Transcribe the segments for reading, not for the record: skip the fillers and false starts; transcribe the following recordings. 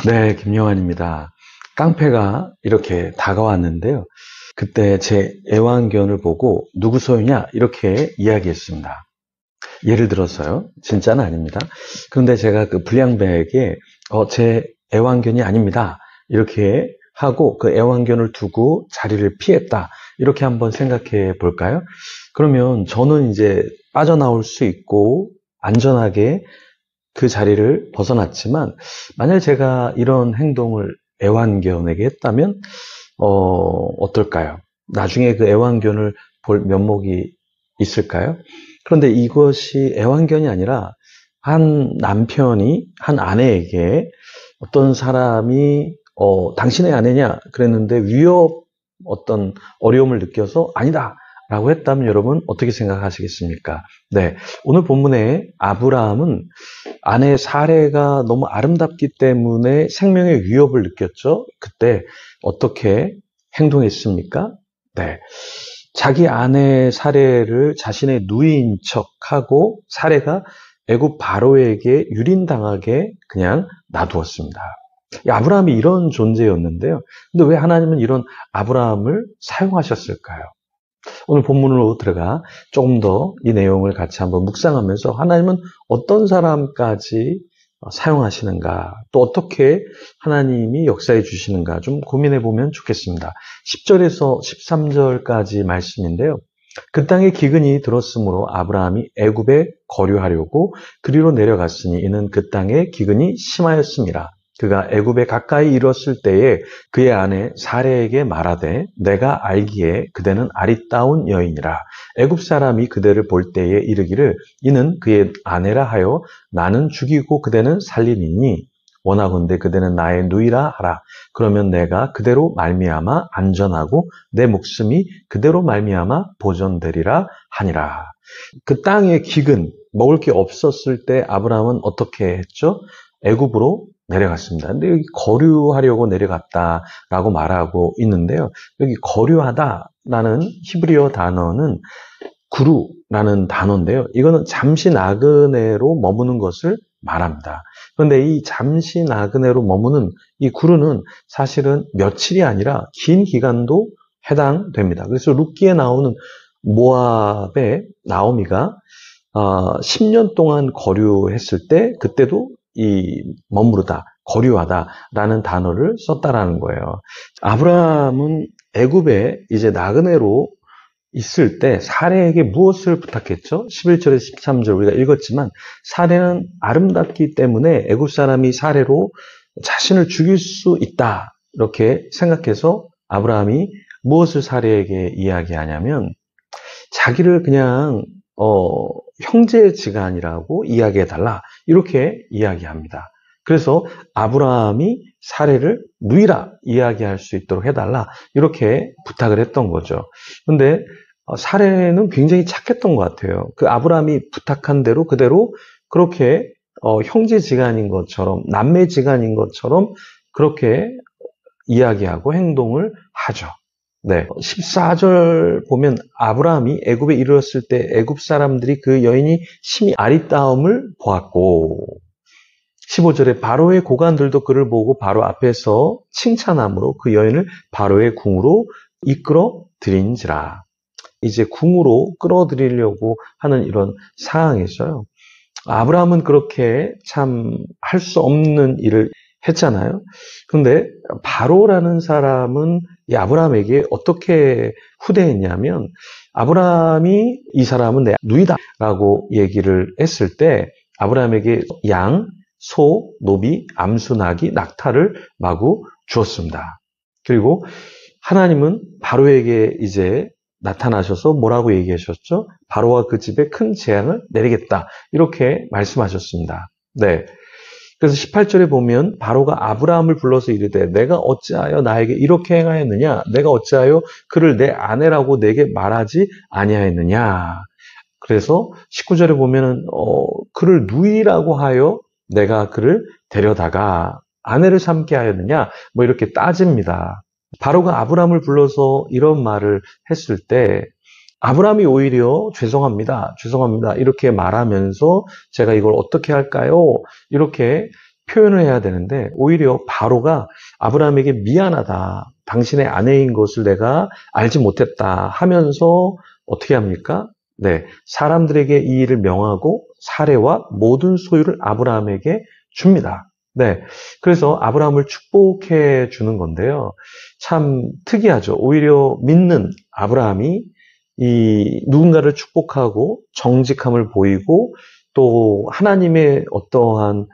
네, 김영환입니다. 깡패가 이렇게 다가왔는데요. 그때 제 애완견을 보고 누구 소유냐 이렇게 이야기했습니다. 예를 들어서요. 진짜는 아닙니다. 그런데 제가 그 불량배에게 제 애완견이 아닙니다. 이렇게 하고 그 애완견을 두고 자리를 피했다. 이렇게 한번 생각해 볼까요? 그러면 저는 이제 빠져나올 수 있고 안전하게 그 자리를 벗어났지만 만약 제가 이런 행동을 애완견에게 했다면 어떨까요? 나중에 그 애완견을 볼 면목이 있을까요? 그런데 이것이 애완견이 아니라 한 남편이 한 아내에게 어떤 사람이 당신의 아내냐 그랬는데 어떤 어려움을 느껴서 아니다 라고 했다면 여러분 어떻게 생각하시겠습니까? 네, 오늘 본문에 아브라함은 아내의 사례가 너무 아름답기 때문에 생명의 위협을 느꼈죠. 그때 어떻게 행동했습니까? 네. 자기 아내의 사례를 자신의 누이인 척하고 사례가 애굽 바로에게 유린당하게 그냥 놔두었습니다. 아브라함이 이런 존재였는데요. 근데 왜 하나님은 이런 아브라함을 사용하셨을까요? 오늘 본문으로 들어가 조금 더 이 내용을 같이 한번 묵상하면서 하나님은 어떤 사람까지 사용하시는가, 또 어떻게 하나님이 역사해 주시는가 좀 고민해 보면 좋겠습니다. 10절에서 13절까지 말씀인데요. 그 땅에 기근이 들었으므로 아브라함이 애굽에 거류하려고 그리로 내려갔으니 이는 그 땅에 기근이 심하였습니다. 그가 애굽에 가까이 이뤘을 때에 그의 아내 사레에게 말하되 내가 알기에 그대는 아리따운 여인이라. 애굽 사람이 그대를 볼 때에 이르기를 이는 그의 아내라 하여 나는 죽이고 그대는 살리니니 원하건대 그대는 나의 누이라 하라. 그러면 내가 그대로 말미암아 안전하고 내 목숨이 그대로 말미암아 보존되리라 하니라. 그 땅에 기근, 먹을 게 없었을 때 아브라함은 어떻게 했죠? 애굽으로 내려갔습니다. 근데 여기 거류하려고 내려갔다라고 말하고 있는데요. 여기 거류하다라는 히브리어 단어는 구루라는 단어인데요. 이거는 잠시 나그네로 머무는 것을 말합니다. 그런데 이 잠시 나그네로 머무는 이 구루는 사실은 며칠이 아니라 긴 기간도 해당됩니다. 그래서 룻기에 나오는 모압의 나오미가 10년 동안 거류했을 때 그때도 이 머무르다, 거류하다라는 단어를 썼다라는 거예요. 아브라함은 애굽에 이제 나그네로 있을 때 사레에게 무엇을 부탁했죠? 11절에서 13절 우리가 읽었지만 사레는 아름답기 때문에 애굽 사람이 사레로 자신을 죽일 수 있다 이렇게 생각해서 아브라함이 무엇을 사레에게 이야기하냐면 자기를 그냥 형제지간이라고 이야기해달라 이렇게 이야기합니다. 그래서 아브라함이 사례를 누이라 이야기할 수 있도록 해달라 이렇게 부탁을 했던 거죠. 그런데 사례는 굉장히 착했던 것 같아요. 그 아브라함이 부탁한 대로 그대로 그렇게 형제지간인 것처럼 남매지간인 것처럼 그렇게 이야기하고 행동을 하죠. 네. 14절 보면 아브라함이 애굽에 이르렀을 때 애굽 사람들이 그 여인이 심히 아리따움을 보았고 15절에 바로의 고관들도 그를 보고 바로 앞에서 칭찬함으로 그 여인을 바로의 궁으로 이끌어 들인지라. 이제 궁으로 끌어들이려고 하는 이런 상황이었어요. 아브라함은 그렇게 참 할 수 없는 일을 했잖아요. 그런데 바로라는 사람은 이 아브라함에게 어떻게 후대했냐면 아브라함이 이 사람은 내 누이다라고 얘기를 했을 때 아브라함에게 양, 소, 노비, 암수, 나귀, 낙타를 마구 주었습니다. 그리고 하나님은 바로에게 이제 나타나셔서 뭐라고 얘기하셨죠? 바로와 그 집에 큰 재앙을 내리겠다. 이렇게 말씀하셨습니다. 네. 그래서 18절에 보면 바로가 아브라함을 불러서 이르되 내가 어찌하여 나에게 이렇게 행하였느냐? 내가 어찌하여 그를 내 아내라고 내게 말하지 아니하였느냐? 그래서 19절에 보면은 그를 누이라고 하여 내가 그를 데려다가 아내를 삼게 하였느냐? 뭐 이렇게 따집니다. 바로가 아브라함을 불러서 이런 말을 했을 때 아브라함이 오히려 죄송합니다. 이렇게 말하면서 제가 이걸 어떻게 할까요? 이렇게 표현을 해야 되는데 오히려 바로가 아브라함에게 미안하다. 당신의 아내인 것을 내가 알지 못했다 하면서 어떻게 합니까? 네, 사람들에게 이 일을 명하고 사례와 모든 소유를 아브라함에게 줍니다. 네, 그래서 아브라함을 축복해 주는 건데요. 참 특이하죠. 오히려 믿는 아브라함이 이 누군가를 축복하고 정직함을 보이고 또 하나님의 어떠한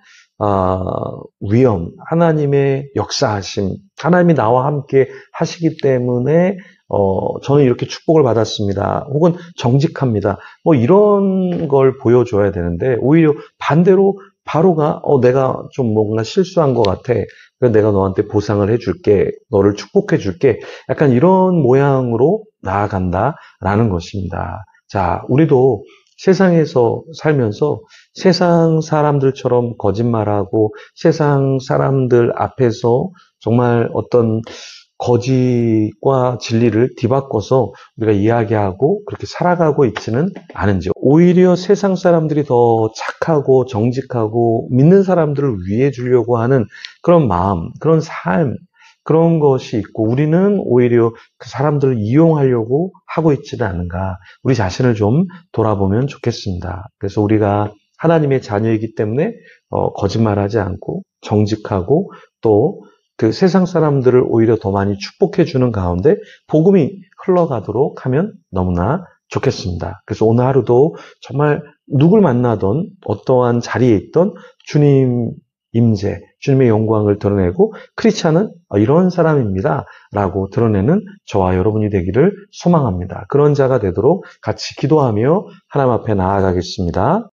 위엄, 하나님의 역사하심, 하나님이 나와 함께 하시기 때문에 저는 이렇게 축복을 받았습니다. 혹은 정직합니다. 뭐 이런 걸 보여줘야 되는데 오히려 반대로 바로가 내가 좀 뭔가 실수한 것 같아. 그래서 내가 너한테 보상을 해줄게. 너를 축복해줄게. 약간 이런 모양으로 나아간다라는 것입니다. 자, 우리도 세상에서 살면서 세상 사람들처럼 거짓말하고 세상 사람들 앞에서 정말 어떤 거짓과 진리를 뒤바꿔서 우리가 이야기하고 그렇게 살아가고 있지는 않은지, 오히려 세상 사람들이 더 착하고 정직하고 믿는 사람들을 위해 주려고 하는 그런 마음, 그런 삶, 그런 것이 있고 우리는 오히려 그 사람들을 이용하려고 하고 있지는 않은가, 우리 자신을 좀 돌아보면 좋겠습니다. 그래서 우리가 하나님의 자녀이기 때문에 거짓말하지 않고 정직하고 또 그 세상 사람들을 오히려 더 많이 축복해 주는 가운데 복음이 흘러가도록 하면 너무나 좋겠습니다. 그래서 오늘 하루도 정말 누굴 만나던 어떠한 자리에 있던 주님 임재, 주님의 영광을 드러내고 크리스찬은 이런 사람입니다 라고 드러내는 저와 여러분이 되기를 소망합니다. 그런 자가 되도록 같이 기도하며 하나님 앞에 나아가겠습니다.